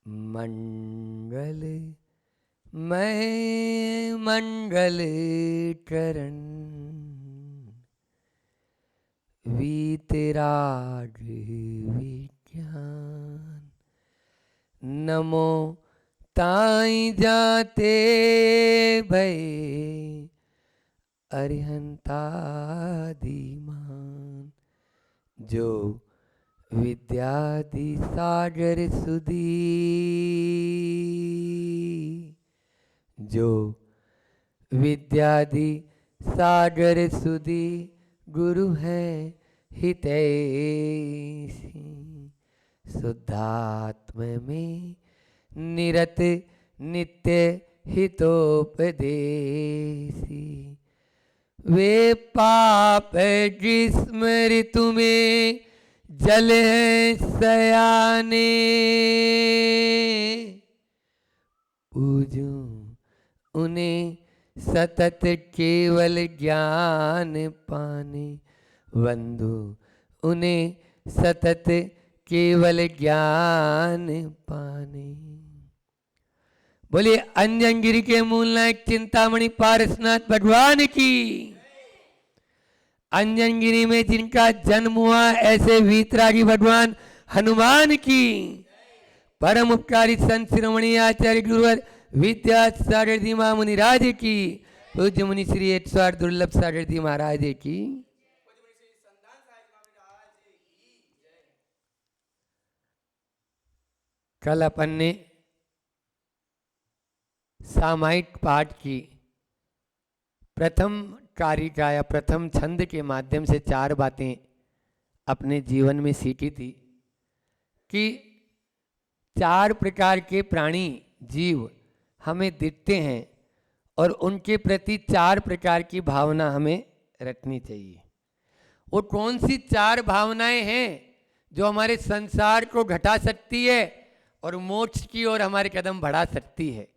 मंगल मैं मंगल चरण वीतराग विज्ञान नमो ताई जाते भय अरिहंतादिमान जो विद्यादि सागर सुधी जो विद्यादि सागर सुधी गुरु है हितैषी शुद्धात्म में निरत नित्य हितोपदेशी वे पाप जिस्म ऋतु में जल है सयाने पूजूं उन्हें सतत केवल ज्ञान पाने वंदु उन्हें सतत केवल ज्ञान पाने। बोलिए अंजनगिरी के मूलनायक चिंतामणि पारसनाथ भगवान की। अंजनगिरी में जिनका जन्म हुआ ऐसे वीतरागी भगवान हनुमान की। परम उपकारी संत शिरोमणि आचार्य गुरुवर विद्यासागर जी मुनिराज की। पूज्य मुनि श्री 108 दुर्लभ सागर जी महाराज की। कल अपन ने सामायिक पाठ की प्रथम कारिका या प्रथम छंद के माध्यम से 4 बातें अपने जीवन में सीखी थी कि 4 प्रकार के प्राणी जीव हमें दिखते हैं और उनके प्रति 4 प्रकार की भावना हमें रखनी चाहिए। वो कौन सी 4 भावनाएं हैं जो हमारे संसार को घटा सकती है और मोक्ष की ओर हमारे कदम बढ़ा सकती है।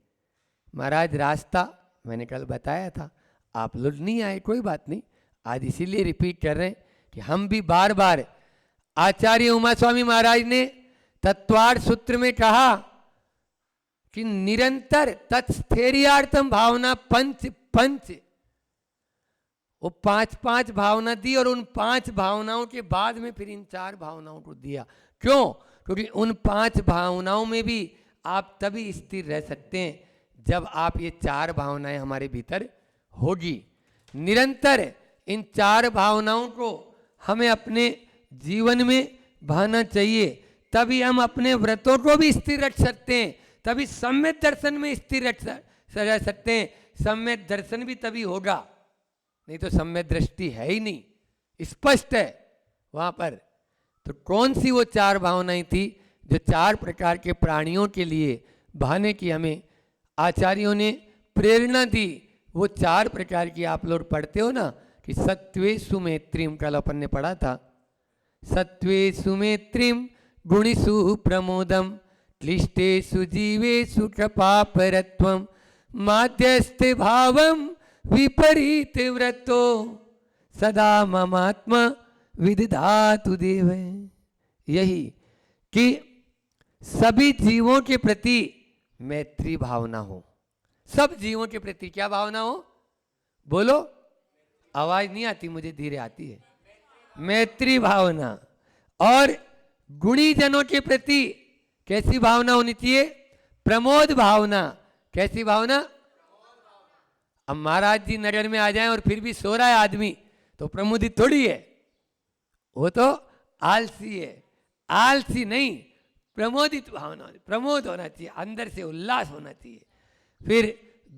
महाराज रास्ता मैंने कल बताया था, आप लोग नहीं आए कोई बात नहीं, आज इसीलिए रिपीट कर रहे हैं कि हम भी बार बार आचार्य उमा स्वामी महाराज ने तत्वार्थ सूत्र में कहा कि निरंतर तत्स्थैर्यार्थम भावना पंच पंच, वो 5 भावना दी और उन 5 भावनाओं के बाद में फिर इन 4 भावनाओं को दिया। क्यों? क्योंकि उन 5 भावनाओं में भी आप तभी स्थिर रह सकते हैं जब आप ये 4 भावनाएं हमारे भीतर होगी। निरंतर इन 4 भावनाओं को हमें अपने जीवन में भाना चाहिए, तभी हम अपने व्रतों को भी स्थिर रख सकते हैं, तभी सम्यक दर्शन में स्थिर रख सकते हैं। सम्यक दर्शन भी तभी होगा, नहीं तो सम्यक दृष्टि है ही नहीं, स्पष्ट है वहां पर। तो कौन सी वो 4 भावनाएं थी जो 4 प्रकार के प्राणियों के लिए भाने की हमें आचार्यों ने प्रेरणा दी? वो 4 प्रकार की आप लोग पढ़ते हो ना कि सत्वेषु मैत्रीम, कल अपन ने पढ़ा था, सत्वेषु मैत्रीम गुणिषु प्रमोदम क्लिष्टेषु जीवेषु कृपापरत्वम माध्यस्थ भावम विपरीत व्रतो सदा ममात्मा विदधातु देव। यही कि सभी जीवों के प्रति मैत्री भावना हो। सब जीवों के प्रति क्या भावना हो? बोलो, आवाज नहीं आती, मुझे धीरे आती है। मैत्री भावना। और गुणी जनों के प्रति कैसी भावना होनी चाहिए? प्रमोद भावना। कैसी भावना? अब महाराज जी नगर में आ जाएं और फिर भी सो रहा है आदमी तो प्रमोदित थोड़ी है, वो तो आलसी है। आलसी नहीं, प्रमोदित भावना, प्रमोद होना चाहिए, अंदर से उल्लास होना चाहिए। फिर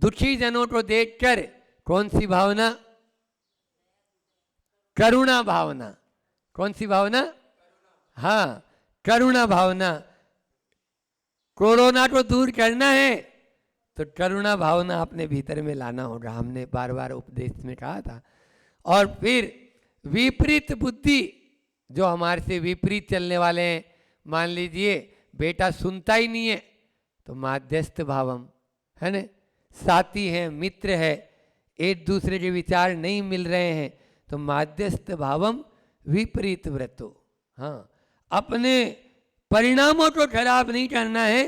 दुखी जनों को देखकर कौन सी भावना? करुणा भावना। कौन सी भावना? हाँ, करुणा भावना। कोरोना को दूर करना है तो करुणा भावना अपने भीतर में लाना होगा, हमने बार बार उपदेश में कहा था। और फिर विपरीत बुद्धि, जो हमारे से विपरीत चलने वाले हैं, मान लीजिए बेटा सुनता ही नहीं है तो माध्यस्थ भावम, है ना, साथी है, मित्र है, एक दूसरे के विचार नहीं मिल रहे हैं तो माध्यस्थ भावम विपरीत व्रतो। हाँ, अपने परिणामों को खराब नहीं करना है,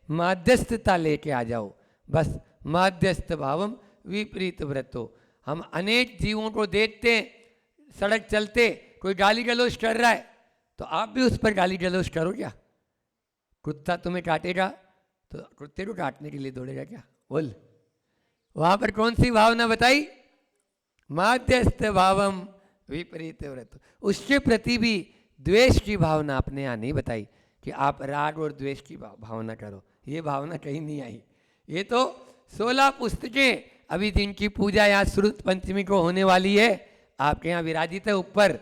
माध्यस्थता लेके आ जाओ, बस माध्यस्थ भावम विपरीत व्रतो। हम अनेक जीवों को देखते हैं, सड़क चलते कोई गाली गलौज कर रहा है तो आप भी उस पर गाली गलौज करो क्या? कुत्ता तुम्हें काटेगा तो कुत्ते को काटने के लिए दौड़ेगा क्या? बोल, वहां पर कौन सी भावना बताई? माध्यस्थ भावम विपरीत व्रत। उसके प्रति भी द्वेष की भावना अपने यहाँ नहीं बताई कि आप राग और द्वेष की भावना करो, ये भावना कहीं नहीं आई। ये तो 16 पुस्तकें अभी जिनकी पूजा यहाँ श्रुत पंचमी को होने वाली है, आपके यहाँ विराजित है ऊपर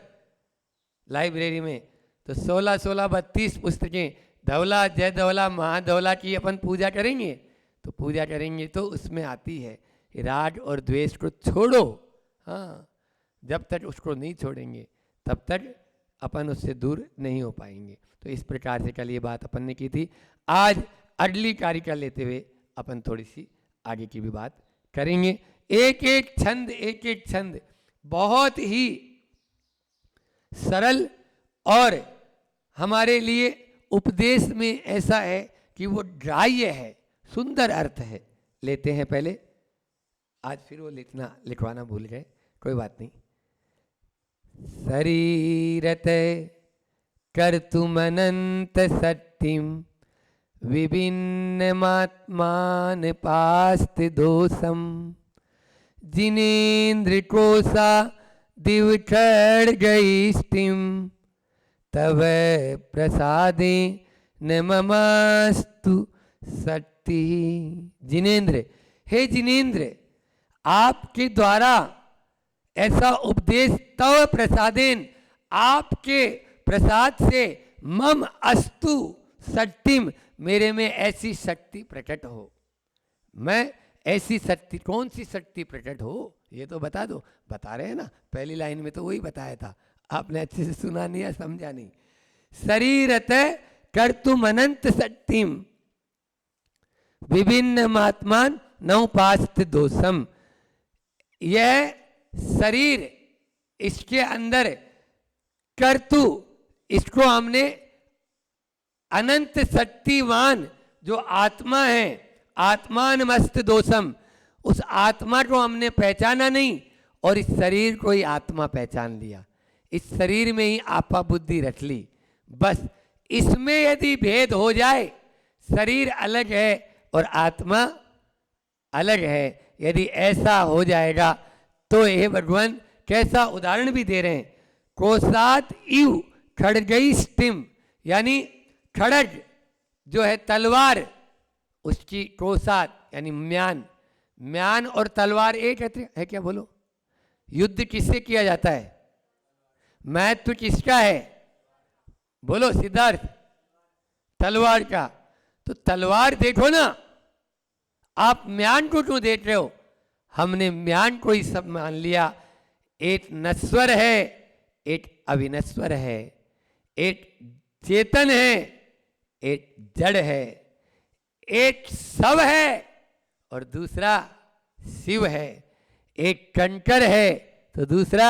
लाइब्रेरी में, तो 16-16 32 पुस्तकें धवला जय धवला महाधवला की अपन पूजा करेंगे। तो पूजा करेंगे तो उसमें आती है राग और द्वेष को छोड़ो। हाँ, जब तक उसको नहीं छोड़ेंगे तब तक अपन उससे दूर नहीं हो पाएंगे। तो इस प्रकार से कल ये बात अपन ने की थी। आज अगली कारिका लेते हुए अपन थोड़ी सी आगे की भी बात करेंगे। एक एक छंद बहुत ही सरल और हमारे लिए उपदेश में ऐसा है कि वो ग्राह्य है, सुंदर अर्थ है। लेते हैं पहले, आज फिर वो लिखवाना भूल गए, कोई बात नहीं। शरीरत कर्तुमनंत सत्यम विभिन्नमात्मान पास्त दोषम जिनेन्द्र कोसा दिव खड्गैष्टिम तव प्रसादे न ममास्तु शक्ति। जिनेन्द्र, हे जिनेन्द्र, आपके द्वारा ऐसा उपदेश, तव प्रसादेन, आपके प्रसाद से, मम अस्तु शक्तिम, मेरे में ऐसी शक्ति प्रकट हो। मैं ऐसी शक्ति, कौन सी शक्ति प्रकट हो ये तो बता दो। बता रहे हैं ना, पहली लाइन में तो वही बताया था, आपने अच्छे से सुना नहीं या समझा नहीं। शरीरत कर्तुम अनंत शक्तिम विभिन्न मात्मान नौपास्त दोषम। यह शरीर, इसके अंदर कर्तु, इसको हमने अनंत शक्तिवान जो आत्मा है, आत्मान मस्त दोषम, उस आत्मा को हमने पहचाना नहीं और इस शरीर को ही आत्मा पहचान लिया। इस शरीर में ही आपा बुद्धि रख ली। बस इसमें यदि भेद हो जाए, शरीर अलग है और आत्मा अलग है, यदि ऐसा हो जाएगा तो हे भगवान कैसा उदाहरण भी दे रहे हैं। कोसात इव खड्गैष्टिम, यानी खड़ग जो है तलवार, उसकी कोसात यानी म्यान, म्यान और तलवार एक है क्या? बोलो, युद्ध किससे किया जाता है? महत्व किसका है? बोलो सिद्धार्थ, तलवार का। तो तलवार देखो ना, आप म्यान को क्यों देख रहे हो? हमने म्यान को ही सब मान लिया। एक नश्वर है, एक अविनश्वर है, एक चेतन है, एक जड़ है, एक शव है और दूसरा शिव है, एक कंकर है तो दूसरा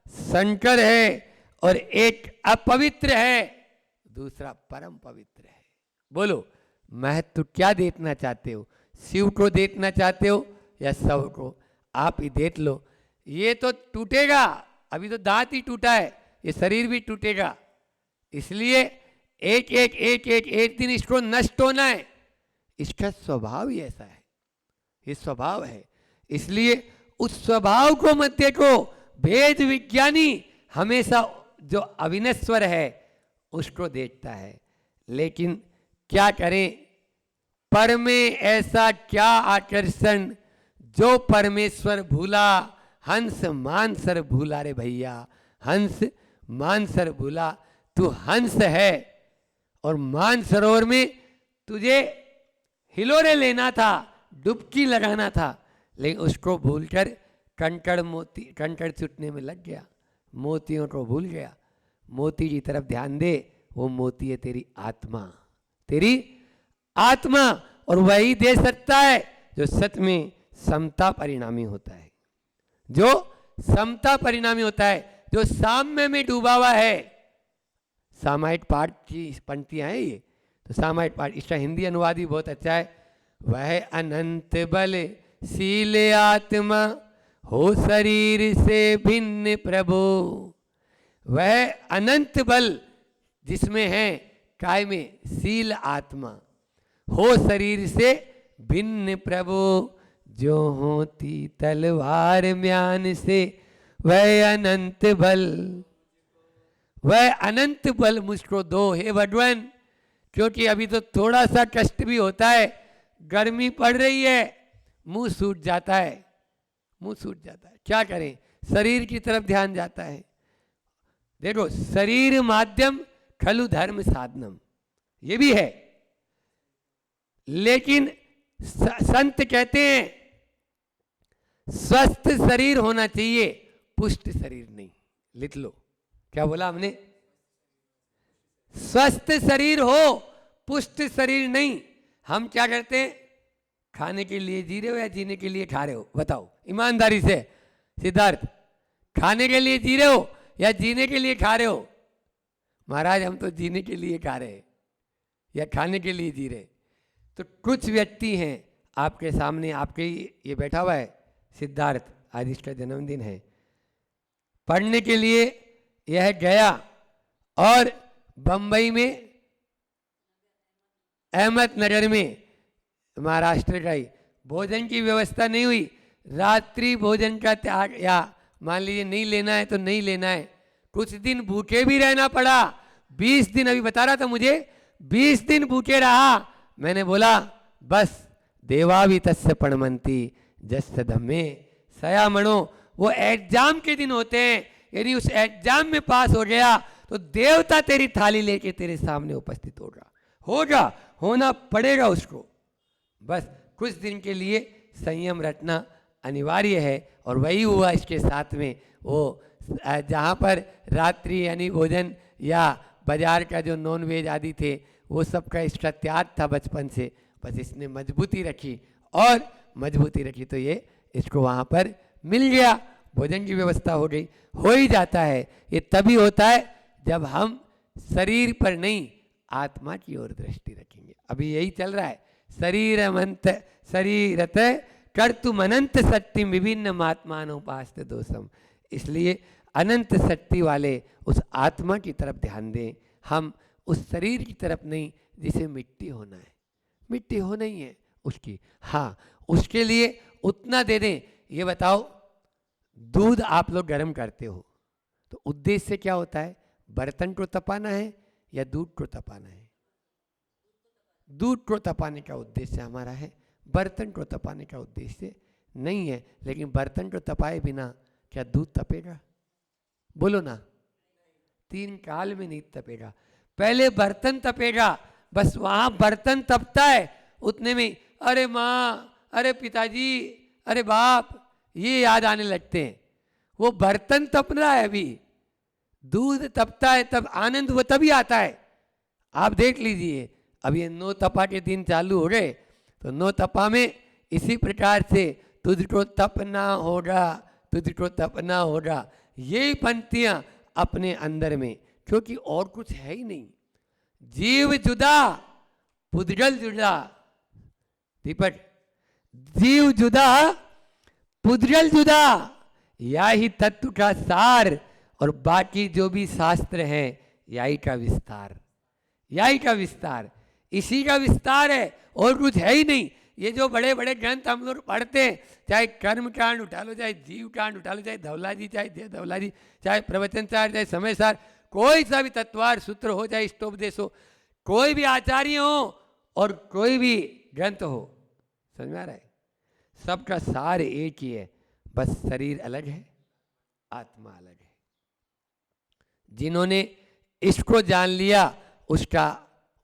शंकर है, और एक अपवित्र है दूसरा परम पवित्र है। बोलो, महत्व क्या देखना चाहते हो? शिव को देखना चाहते हो या शव को? आप ही देख लो। ये तो टूटेगा, अभी तो दांत ही टूटा है, ये शरीर भी टूटेगा। इसलिए एक एक एक एक एक दिन इसको नष्ट होना है। इसका स्वभाव ही ऐसा है, ये स्वभाव है। इसलिए उस स्वभाव को मत देखो। भेद विज्ञानी हमेशा जो अविनश्वर है उसको देखता है। लेकिन क्या करें, पर में ऐसा क्या आकर्षण, जो परमेश्वर भूला हंस मानसर भूला। रे भैया, हंस मानसर भूला। तू हंस है और मानसरोवर में तुझे हिलोरे लेना था, डुबकी लगाना था, लेकिन उसको भूलकर कंकड़ मोती, कंकड़ छुटने में लग गया, मोतियों को भूल गया। मोती की तरफ ध्यान दे, वो मोती है तेरी आत्मा, तेरी आत्मा। और वही दे सकता है जो सच में समता परिणामी होता है, जो समता परिणामी होता है, जो साम्य में डूबा हुआ है। सामायिक पाठ की पंक्तियां हैं ये। तो तो सामायिक पाठ, इसका हिंदी अनुवाद भी बहुत अच्छा है। वह अनंत बल शील आत्मा हो शरीर से भिन्न प्रभु। वह अनंत बल जिसमें है काय में शील आत्मा, हो शरीर से भिन्न प्रभु। जो होती तलवार म्यान से वह अनंत बल, वह अनंत बल मुझको दो हे भगवान। क्योंकि अभी तो थोड़ा सा कष्ट भी होता है, गर्मी पड़ रही है, मुंह सूज जाता है, मुंह सूज जाता है, क्या करें, शरीर की तरफ ध्यान जाता है। देखो, शरीर माध्यम खलु धर्म साधनम, ये भी है, लेकिन संत कहते हैं स्वस्थ शरीर होना चाहिए, पुष्ट शरीर नहीं। लिख लो, क्या बोला हमने? स्वस्थ शरीर हो, पुष्ट शरीर नहीं। हम क्या करते हैं, खाने के लिए जी रहे हो या जीने के लिए खा रहे हो? बताओ ईमानदारी से सिद्धार्थ, खाने के लिए जी रहे हो या जीने के लिए खा रहे हो? महाराज हम तो जीने के लिए खा रहे हैं या खाने के लिए जी रहे। तो कुछ व्यक्ति हैं आपके सामने, आपके ये बैठा हुआ है सिद्धार्थ, आज इसका जन्मदिन है, पढ़ने के लिए यह गया और बंबई में अहमदनगर में महाराष्ट्र का ही भोजन की व्यवस्था नहीं हुई, रात्रि भोजन का त्याग, या मान लीजिए नहीं लेना है तो नहीं लेना है, कुछ दिन भूखे भी रहना पड़ा। 20 दिन, अभी बता रहा था मुझे, 20 दिन भूखे रहा। मैंने बोला बस, देवा भी तस्य पणमंती जस धम्मे सया मणो। वो एग्जाम के दिन होते हैं, यदि उस एग्जाम में पास हो गया तो देवता तेरी थाली लेके तेरे सामने उपस्थित होगा, होना पड़ेगा उसको। बस कुछ दिन के लिए संयम रखना अनिवार्य है, और वही हुआ इसके साथ में। वो जहाँ पर रात्रि यानी भोजन या बाजार का जो नॉन वेज आदि थे वो सब का इसका त्याग था बचपन से, बस इसने मजबूती रखी और मजबूती रखी तो ये इसको वहाँ पर मिल गया, भोजन की व्यवस्था हो गई। हो ही जाता है, ये तभी होता है जब हम शरीर पर नहीं आत्मा की ओर दृष्टि रखेंगे। अभी यही चल रहा है, शरीरत कर्तुम अनंत शक्ति विभिन्न महात्मान उपास्त दोषम। इसलिए अनंत शक्ति वाले उस आत्मा की तरफ ध्यान दें, हम उस शरीर की तरफ नहीं जिसे मिट्टी होना है। मिट्टी होना ही है उसकी, हाँ उसके लिए उतना दे दें। ये बताओ, दूध आप लोग गर्म करते हो तो उद्देश्य क्या होता है? बर्तन को तपाना है या दूध को तपाना है? दूध को तपाने का उद्देश्य हमारा है, बर्तन को तपाने का उद्देश्य नहीं है। लेकिन बर्तन को तपाए बिना क्या दूध तपेगा? बोलो ना, 3 काल में नहीं तपेगा। पहले बर्तन तपेगा, बस वहां बर्तन तपता है उतने में अरे माँ, अरे पिताजी, अरे बाप, ये याद आने लगते हैं। वो बर्तन तप रहा है, अभी दूध तपता है, तब आनंद वो तभी आता है। आप देख लीजिए, अब ये 9 तपा के दिन चालू हो गए, तो 9 तपा में इसी प्रकार से तुझको तपना होगा, तुझको तपना होगा, ये पंक्तियां अपने अंदर में, क्योंकि और कुछ है ही नहीं। जीव जुदा पुद्गल जुदा, दीपक, जीव जुदा पुद्गल जुदा, या ही तत्व का सार, और बाकी जो भी शास्त्र हैं याही का विस्तार, याही का विस्तार, इसी का विस्तार है, और कुछ है ही नहीं। ये जो बड़े बड़े ग्रंथ हम लोग पढ़ते हैं, चाहे कर्म कांड उठा लो, चाहे जीव कांड उठा लो, चाहे धवला जी, चाहे जय धवला जी, चाहे प्रवचन सार, चाहे समय सार, कोई सा भी तत्वार सूत्र हो, चाहे इष्टोपदेश हो, कोई भी आचार्य हो और कोई भी ग्रंथ हो, समझ में आ रहा है? सबका सार एक ही है, बस शरीर अलग है, आत्मा अलग है। जिन्होंने इसको जान लिया उसका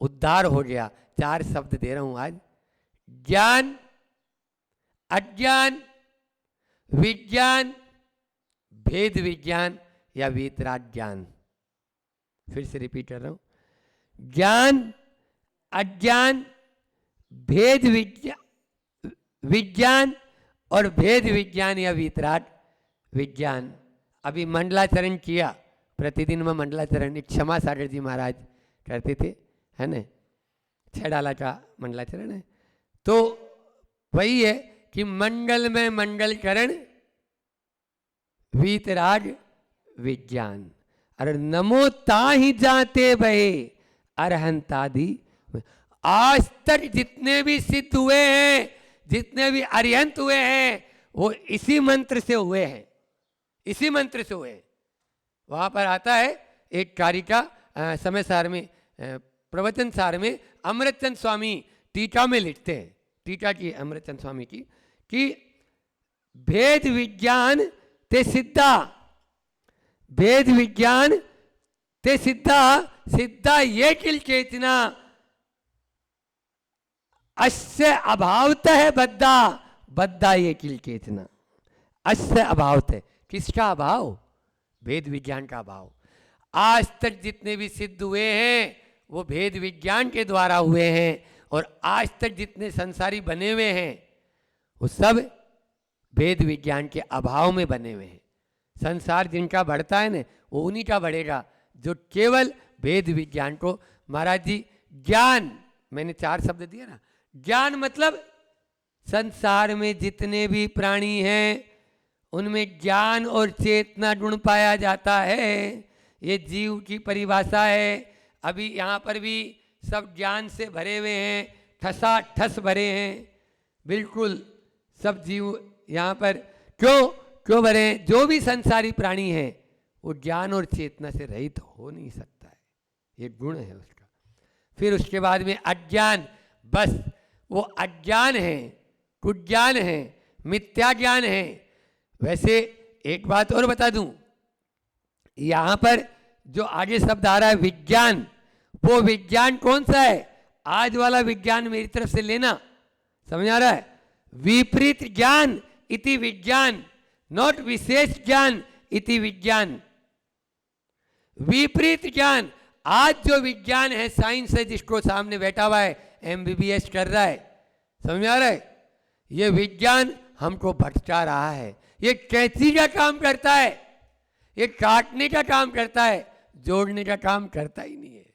उद्धार हो गया। 4 शब्द दे रहा हूं आज, ज्ञान, अज्ञान, विज्ञान, भेद विज्ञान या वीतराग ज्ञान। फिर से रिपीट कर रहा हूं, ज्ञान, अज्ञान, भेद विज्ञान और भेद विज्ञान या वीतराग विज्ञान। अभी मंडलाचरण किया, प्रतिदिन में मंडलाचरण क्षमा सागर जी महाराज करते थे, है ना? 6 डाला का मंडलाचरण है। तो वही है कि मंगल में मंगलकरण वीतराग विज्ञान, अरे नमो ताहि जाते बहे अरहंतादि। आज तक जितने भी सिद्ध हुए हैं, जितने भी अरिहंत हुए हैं, वो इसी मंत्र से हुए हैं, इसी मंत्र से हुए हैं। वहां पर आता है एक कारिका समय सार में, प्रवचन सार में अमृतचंद स्वामी टीका में लिखते हैं, टीका की अमृतचंद स्वामी की, कि भेद विज्ञान ते सिद्धा, भेद विज्ञान ते सिद्धा, सिद्धा ये किल चेतना अस्य अभावतः बद्धा, बद्धा ये किल चेतना। अस्य अभावत है, किसका अभाव? भेद विज्ञान का अभाव। आज तक जितने भी सिद्ध हुए हैं वो भेद विज्ञान के द्वारा हुए हैं, और आज तक जितने संसारी बने हुए हैं वो सब भेद विज्ञान के अभाव में बने हुए हैं। संसार जिनका बढ़ता है ना, वो उन्हीं का बढ़ेगा जो केवल भेद विज्ञान को, महाराज जी ज्ञान, मैंने 4 शब्द दिया ना, ज्ञान मतलब संसार में जितने भी प्राणी हैं उनमें ज्ञान और चेतना गुण पाया जाता है। ये जीव की परिभाषा है। अभी यहाँ पर भी सब ज्ञान से भरे हुए हैं, ठसा ठस भरे हैं, बिल्कुल सब जीव यहाँ पर क्यों भरे हैं? जो भी संसारी प्राणी है वो ज्ञान और चेतना से रहित हो नहीं सकता है, ये गुण है उसका। फिर उसके बाद में अज्ञान, बस वो अज्ञान है, कुज्ञान है, मिथ्या ज्ञान है। वैसे एक बात और बता दूं, यहां पर जो आगे शब्द आ रहा है विज्ञान, वो विज्ञान कौन सा है? आज वाला विज्ञान मेरी तरफ से लेना, समझ आ रहा है? विपरीत ज्ञान इति विज्ञान, नॉट विशेष ज्ञान इति विज्ञान। विपरीत ज्ञान, आज जो विज्ञान है, साइंस है, जिसको सामने बैठा हुआ है MBBS कर रहा है, समझ में आ रहा है? ये विज्ञान हमको भटका रहा है। ये कैंची का काम करता है, ये काटने का काम करता है, जोड़ने का काम करता ही नहीं है।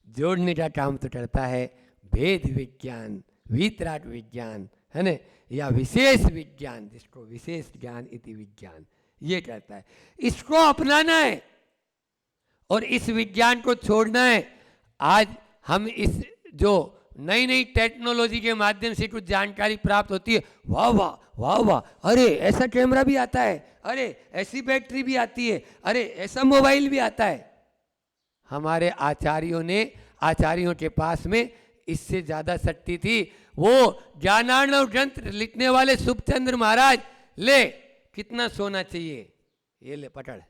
जोड़ने का काम तो करता है भेद विज्ञान, वीतराग विज्ञान, है ना, या विशेष विज्ञान, जिसको विशेष ज्ञान इति विज्ञान ये कहता है। इसको अपनाना है और इस विज्ञान को छोड़ना है। आज हम इस जो नई नई टेक्नोलॉजी के माध्यम से कुछ जानकारी प्राप्त होती है, वाह वाह वाह वाह, अरे ऐसा कैमरा भी आता है, अरे ऐसी बैटरी भी आती है, अरे ऐसा मोबाइल भी आता है। हमारे आचार्यों ने, आचार्यों के पास में इससे ज्यादा शक्ति थी। वो ज्ञानार्णव ग्रंथ लिखने वाले सुखचंद्र महाराज, ले कितना सोना चाहिए, ये ले पकड़,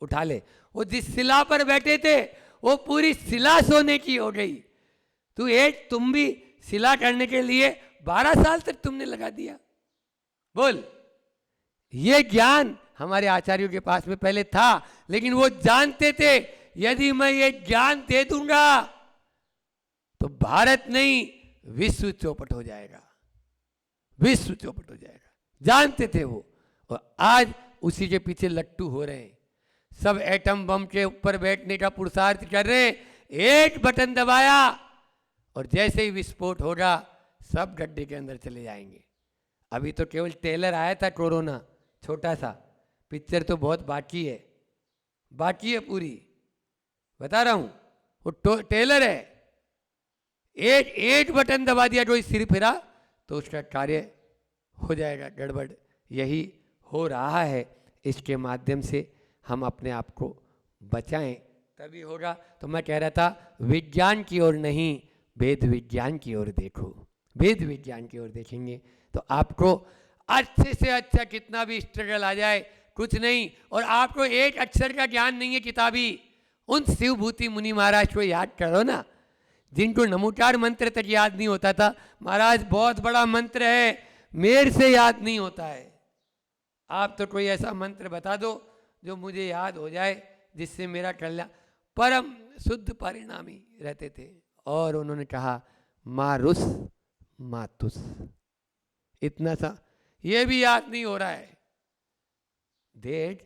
उठा ले। वो जिस शिला पर बैठे थे वो पूरी शिला सोने की हो गई। तुम भी शिला करने के लिए 12 साल तक तुमने लगा दिया। बोल, ये ज्ञान हमारे आचार्यों के पास में पहले था, लेकिन वो जानते थे यदि मैं ये ज्ञान दे दूंगा तो भारत नहीं विश्व चौपट हो जाएगा, विश्व चौपट हो जाएगा। जानते थे वो, और आज उसी के पीछे लट्टू हो रहे हैं। सब एटम बम के ऊपर बैठने का पुरुषार्थ कर रहे हैं। एक बटन दबाया और जैसे ही विस्फोट होगा सब गड्ढे के अंदर चले जाएंगे। अभी तो केवल ट्रेलर आया था कोरोना, छोटा सा, पिक्चर तो बहुत बाकी है, बाकी है पूरी, बता रहा हूं। वो ट्रेलर है, एक बटन दबा दिया, कोई सिर फिरा तो उसका कार्य हो जाएगा गड़बड़। यही हो रहा है। इसके माध्यम से हम अपने आप को बचाएं तभी होगा। तो मैं कह रहा था विज्ञान की ओर नहीं, वेद विज्ञान की ओर देखो। वेद विज्ञान की ओर देखेंगे तो आपको अच्छे से अच्छा, कितना भी स्ट्रगल आ जाए कुछ नहीं। और आपको एक अक्षर का ज्ञान नहीं है किताबी, उन शिवभूति मुनि महाराज को याद करो ना, जिनको नमोकार मंत्र तक याद नहीं होता था। महाराज बहुत बड़ा मंत्र है, मेरे से याद नहीं होता है। आप तो कोई ऐसा मंत्र बता दो जो मुझे याद हो जाए, जिससे मेरा कल्याण। परम शुद्ध परिणामी रहते थे। और उन्होंने कहा मारुस मातुस, इतना सा ये भी याद नहीं हो रहा है। देख,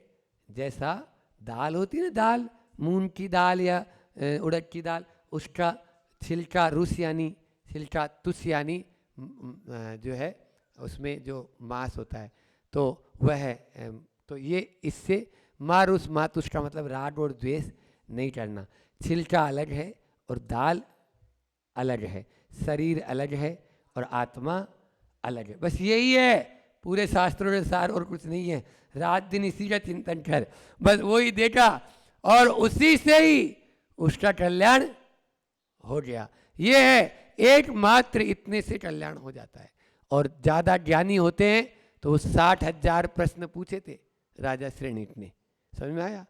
जैसा दाल होती है ना, दाल मूंग की दाल या उड़द की दाल, उसका छिलका रुस यानी छिलका तुस यानी जो है उसमें जो मांस होता है, तो वह है। तो ये इससे मारुस मातुस का मतलब राग और द्वेष नहीं करना। छिलका अलग है और दाल अलग है, शरीर अलग है और आत्मा अलग है। बस यही है पूरे शास्त्रों के सार, और कुछ नहीं है। रात दिन इसी का चिंतन कर, बस वही देखा और उसी से ही उसका कल्याण हो गया। ये है एकमात्र, इतने से कल्याण हो जाता है। और ज्यादा ज्ञानी होते हैं तो 60,000 प्रश्न पूछे थे राजा श्रेणीक ने, समझ में आया?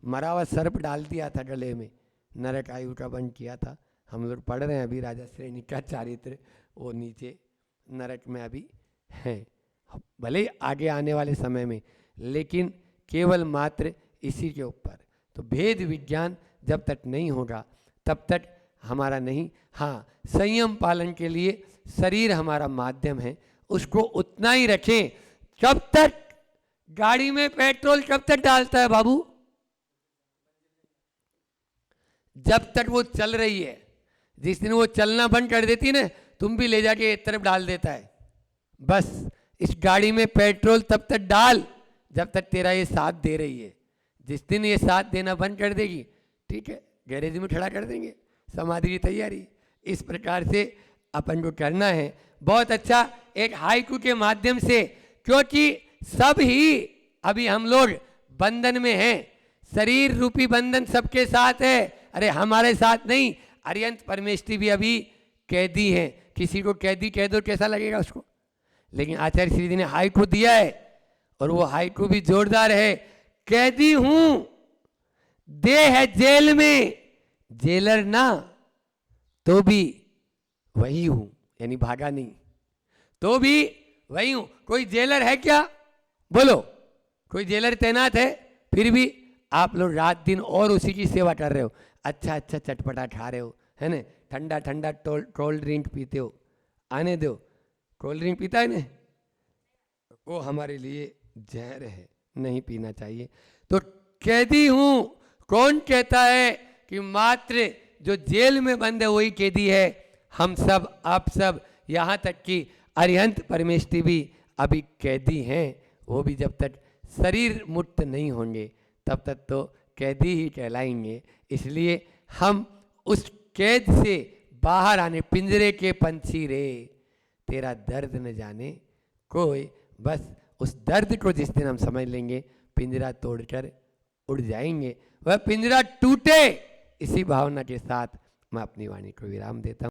मरा हुआ सर्प डाल दिया था गले में, नरक आयु का बंद किया था। हम लोग पढ़ रहे हैं अभी राजा श्रेणीक का चारित्र, वो नीचे नरक में अभी है, भले ही आगे आने वाले समय में, लेकिन केवल मात्र इसी के ऊपर। तो भेद विज्ञान जब तक नहीं होगा तब तक हमारा नहीं। हाँ, संयम पालन के लिए शरीर हमारा माध्यम है, उसको उतना ही रखें। कब तक गाड़ी में पेट्रोल कब तक डालता है बाबू? जब तक वो चल रही है। जिस दिन वो चलना बंद कर देती ना, तुम भी ले जाके एक तरफ डाल देता है। बस इस गाड़ी में पेट्रोल तब तक डाल जब तक तेरा ये साथ दे रही है। जिस दिन ये साथ देना बंद कर देगी, ठीक है, गैरेज में खड़ा कर देंगे, समाधि की तैयारी। इस प्रकार से अपन को करना है। बहुत अच्छा, एक हाइकू के माध्यम से, क्योंकि सब ही अभी हम लोग बंधन में हैं, शरीर रूपी बंधन सबके साथ है। अरे हमारे साथ नहीं, अरिहंत परमेष्ठी भी अभी कैदी हैं। किसी को कैदी कह दो कैसा लगेगा उसको? लेकिन आचार्य श्री जी ने हाइकू दिया है, और वो हाइकू भी जोरदार है। कैदी हूं, देह है जेल में, जेलर ना तो भी वही हूं, यानी भागा नहीं, तो भी वही हूं। कोई जेलर है क्या? बोलो, कोई जेलर तैनात है? फिर भी आप लोग रात दिन और उसी की सेवा कर रहे हो। अच्छा अच्छा चटपटा खा रहे हो, है ना, ठंडा ठंडा कोल्ड ड्रिंक पीते हो, आने दो। कोल्ड ड्रिंक पीता है ना, वो हमारे लिए जहर है, नहीं पीना चाहिए। तो कैदी हूं, कौन कहता है कि मात्र जो जेल में बंद है वही कैदी है? हम सब, आप सब, यहाँ तक कि अरिहंत परमेष्ठी भी अभी कैदी हैं। वो भी जब तक शरीर मुक्त नहीं होंगे तब तक तो कैदी ही कहलाएंगे। इसलिए हम उस कैद से बाहर आने, पिंजरे के पंछी रे तेरा दर्द न जाने कोई, बस उस दर्द को जिस दिन हम समझ लेंगे, पिंजरा तोड़कर उड़ जाएंगे। वह पिंजरा टूटे, इसी भावना के साथ मैं अपनी वाणी को विराम देता हूँ।